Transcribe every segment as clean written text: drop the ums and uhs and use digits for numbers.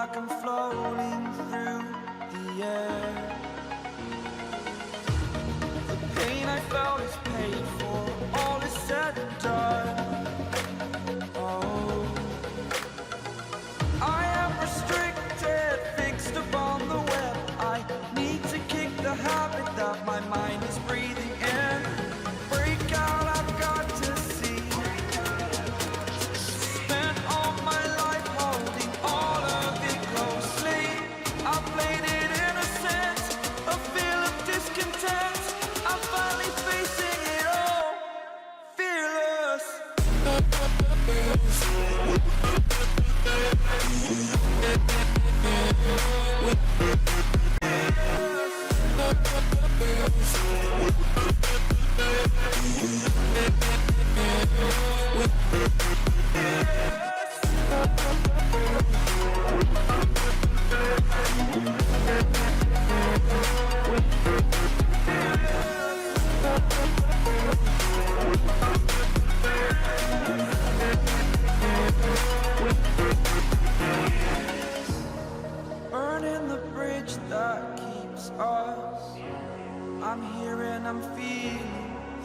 like I'm floating through the air. The pain I felt is paid for, all is said and done. Oh, I am restricted, fixed upon the web. I need to kick the habit that my mind is breathing in. Break out, I've got to see. Spent all my life holding all of it closely. I played it innocent, a feel of discontent. I'm finally facing it all, fearless. Burning the bridge that keeps us. I'm here and I'm feeling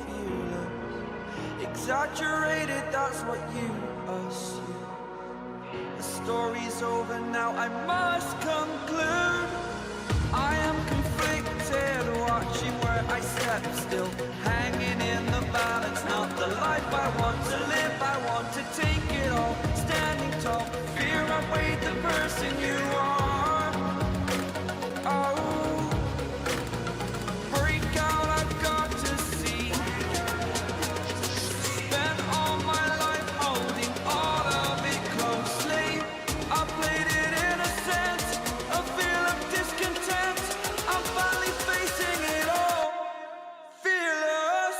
fearless. Exaggerated, that's what you assume. The story's over now, I must conclude. I am conflicted, watching where I step still, hanging in the balance. Not the life I want to live, I want to take it all. Standing tall, fear outweighed the person you are. Oh, break out, I've got to see. Spent all my life holding all of it closely. I played it innocent, a feel of discontent. I'm finally facing it all, fearless.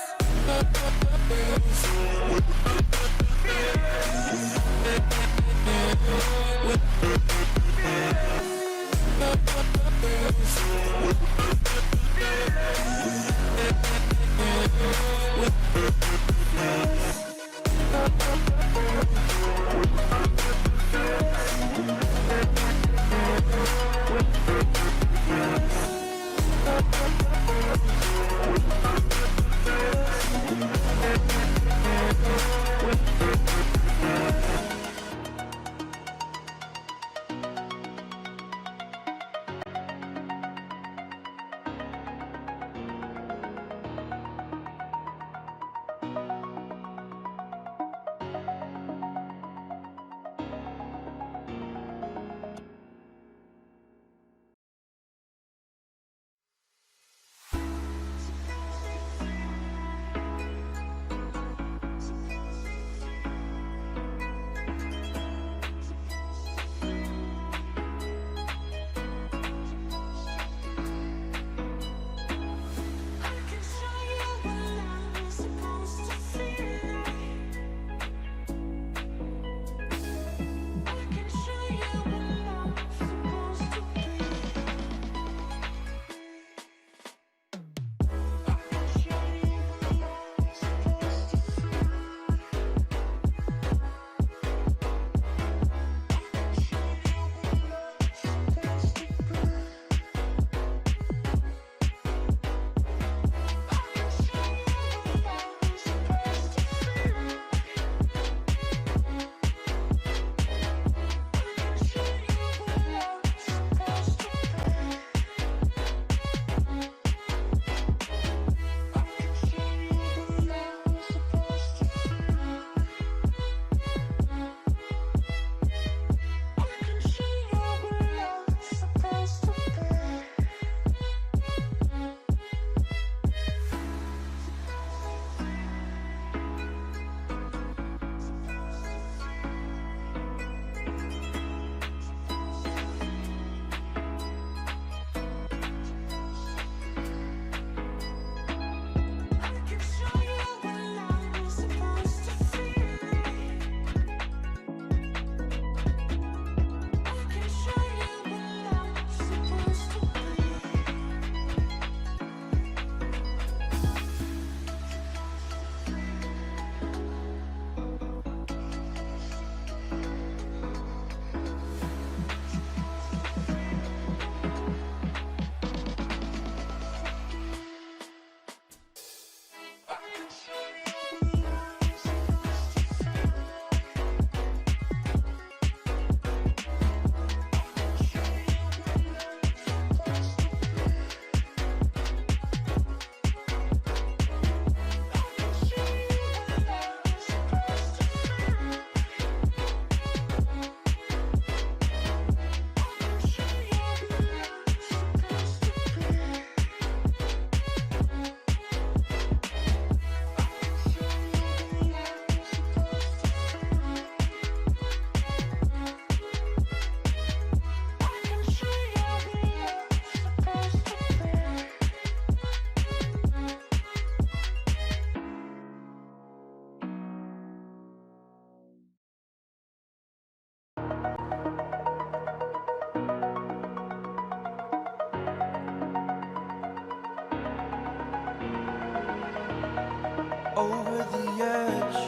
over the edge.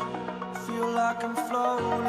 Feel like I'm floating